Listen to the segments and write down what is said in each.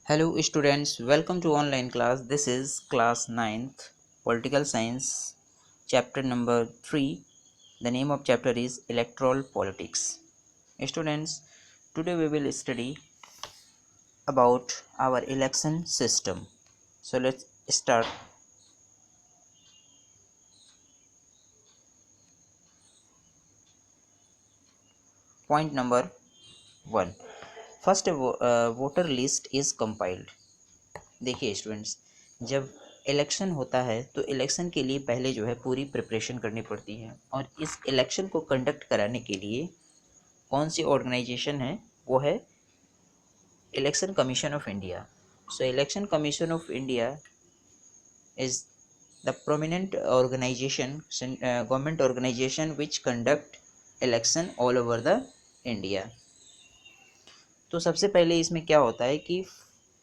Hello students, welcome to online class. This is class 9th Political Science chapter number 3. The name of chapter is Electoral Politics. Students, today we will study about our election system. So let's start. Point number 1. First voter list is compiled. देखिए students, जब election होता है तो election के लिए पहले जो है पूरी प्रिपरेशन करनी पड़ती है और इस इलेक्शन को कंडक्ट कराने के लिए कौन सी ऑर्गेनाइजेशन है, वो है election commission of India. So election commission of India is the prominent organisation, government organisation which conduct election all over the India. तो सबसे पहले इसमें क्या होता है कि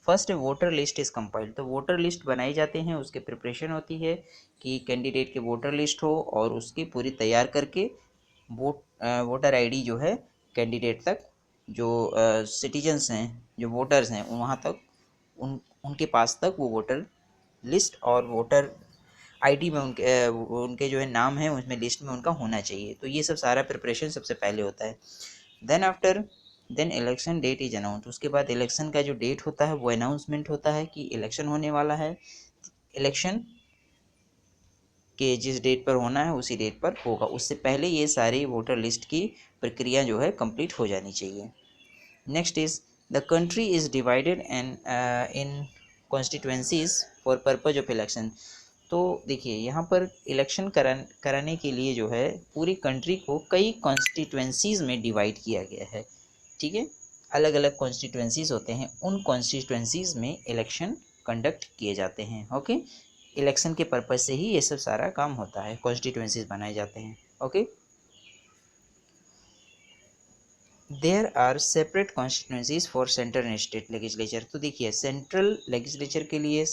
first voter list is compiled. तो वोटर लिस्ट बनाए जाते हैं, उसके प्रिपरेशन होती है कि कैंडिडेट के वोटर लिस्ट हो और उसकी पूरी तैयार करके वोटर आईडी जो है कैंडिडेट तक, जो सिटीजन्स हैं, जो वोटर्स हैं, वहाँ तक उनके पास तक वो वोटर लिस्ट और वोटर आईडी में उनके जो है नाम है उसमें लिस्ट में उनका होना चाहिए. तो ये सब सारा प्रिपरेशन सबसे पहले होता है. Then election date is announce. उसके बाद इलेक्शन का जो डेट होता है वो अनाउंसमेंट होता है कि इलेक्शन होने वाला है. इलेक्शन के जिस डेट पर होना है उसी डेट पर होगा. उससे पहले ये सारी वोटर लिस्ट की प्रक्रिया जो है कंप्लीट हो जानी चाहिए. Next is the country is divided and in constituencies for purpose of election. तो देखिए यहाँ पर इलेक्शन कराने के लिए जो है पूरी कंट्री को कई कॉन्स्टिट्यूएंसीज में डिवाइड किया गया है. ठीक है, अलग अलग कॉन्स्टिट्यूएंसीज होते हैं, उन कॉन्स्टिट्यूएंसीज में इलेक्शन कंडक्ट किए जाते हैं. ओके, इलेक्शन के पर्पज से ही ये सब सारा काम होता है, कॉन्स्टिट्यूएंसीज बनाए जाते हैं. Okay, there are separate constituencies for central and state legislature. तो देखिए सेंट्रल लेजिस्लेचर के लिए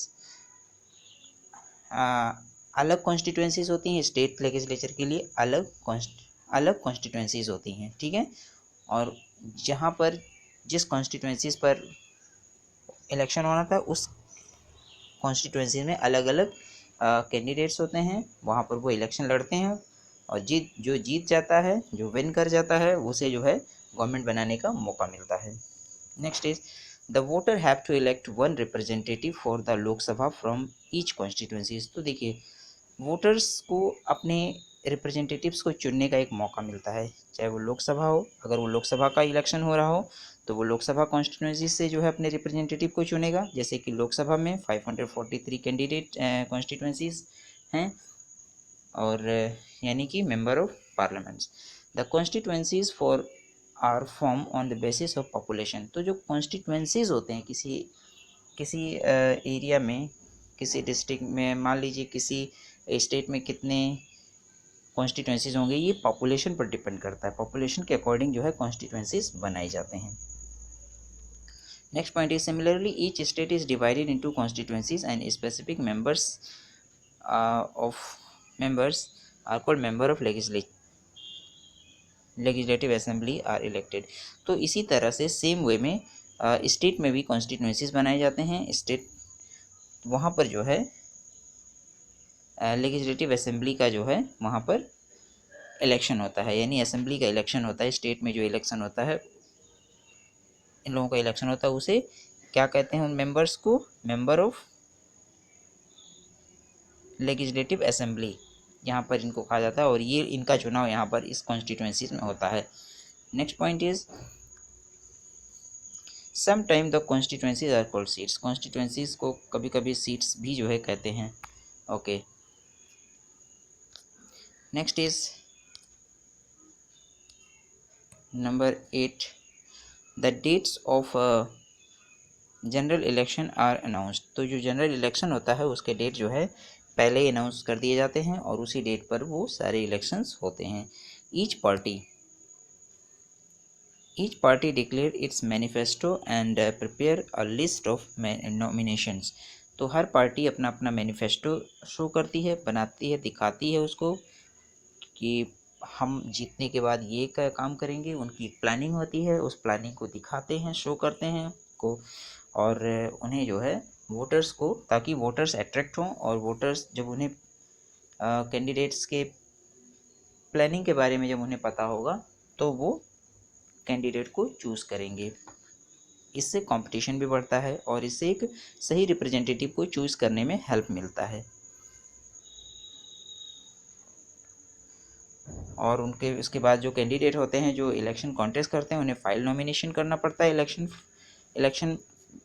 अलग कॉन्स्टिट्यूएंसीज होती हैं, स्टेट लेजिस्लेचर के लिए अलग कॉन्स्टिट्यूएंसीज होती हैं. ठीक है, और जहाँ पर जिस कॉन्स्टिट्यूएंसीज पर इलेक्शन होना था उस कॉन्स्टिट्यूएंसी में अलग अलग कैंडिडेट्स होते हैं, वहाँ पर वो इलेक्शन लड़ते हैं और जो जीत जाता है, जो विन कर जाता है, उसे जो है गवर्नमेंट बनाने का मौका मिलता है. Next is the voter have to elect one representative for the Lok Sabha from each constituencies. तो देखिए वोटर्स को अपने रिप्रेजेंटेटिव्स को चुनने का एक मौका मिलता है, चाहे वो लोकसभा हो. अगर वो लोकसभा का इलेक्शन हो रहा हो तो वो लोकसभा कॉन्स्टिट्यूंसी से जो है अपने रिप्रेजेंटेटिव को चुनेगा. जैसे कि लोकसभा में 543 कैंडिडेट कॉन्स्टिट्यूंसीज हैं और यानी कि member of parliaments. The constituencies for are form on the basis of population. तो जो कॉन्स्टिट्यूंसीज होते हैं किसी एरिया में, किसी डिस्ट्रिक्ट में, मान लीजिए किसी स्टेट में कितने कॉन्स्टिट्यूंसीज होंगे, ये पॉपुलेशन पर डिपेंड करता है. पॉपुलेशन के अकॉर्डिंग जो है कॉन्स्टिट्यूंसीज बनाए जाते हैं. Next point is similarly each state is divided into constituencies and specific members are called member of legislative assembly are elected. तो इसी तरह से सेम वे में स्टेट में भी कॉन्स्टिट्यूंसीज बनाए जाते हैं. स्टेट वहाँ पर जो है लेजिस्लेटिव असेंबली का जो है वहाँ पर इलेक्शन होता है, यानी असेंबली का इलेक्शन होता है. स्टेट में जो इलेक्शन होता है, इन लोगों का इलेक्शन होता है, उसे क्या कहते हैं, उन मेंबर्स को मेंबर ऑफ लेजिस्लेटिव असेंबली यहाँ पर इनको कहा जाता है और ये इनका चुनाव यहाँ पर इस कॉन्स्टिट्यूंसीज में होता है. Next point is some time the constituencies are called seats. कॉन्स्टिट्यूंसीज को कभी कभी सीट्स भी जो है कहते हैं. Okay, next is number 8. The dates of general election are announced. तो जो जनरल इलेक्शन होता है उसके डेट जो है पहले ही अनाउंस कर दिए जाते हैं और उसी डेट पर वो सारे इलेक्शंस होते हैं. Each party declare it's manifesto and prepare a list of nominations. तो हर पार्टी अपना अपना मैनिफेस्टो शो करती है, बनाती है, दिखाती है उसको कि हम जीतने के बाद ये काम करेंगे. उनकी प्लानिंग होती है, उस प्लानिंग को दिखाते हैं, शो करते हैं को. और उन्हें जो है वोटर्स को, ताकि वोटर्स अट्रैक्ट हों और वोटर्स जब उन्हें कैंडिडेट्स के प्लानिंग के बारे में जब उन्हें पता होगा तो वो कैंडिडेट को चूज़ करेंगे। इससे कंपटीशन भी बढ़ता है और इससे एक सही रिप्रेजेंटेटिव को चूज़ करने में हेल्प मिलता है। और उनके उसके बाद जो कैंडिडेट होते हैं जो इलेक्शन कॉन्टेस्ट करते हैं, उन्हें फाइल नॉमिनेशन करना पड़ता है इलेक्शन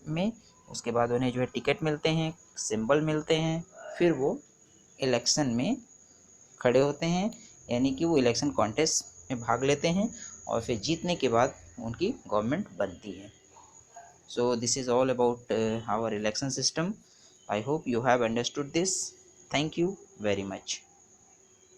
में। उसके बाद उन्हें जो है टिकट मिलते हैं, सिंबल मिलते हैं, फिर वो इलेक्शन में खड़े होते हैं, यानी कि वो इलेक्शन कॉन्टेस्ट में भाग लेते हैं और फिर जीतने के बाद उनकी गवर्नमेंट बनती है। So this is all about our election system. I hope you have understood this. Thank you very much.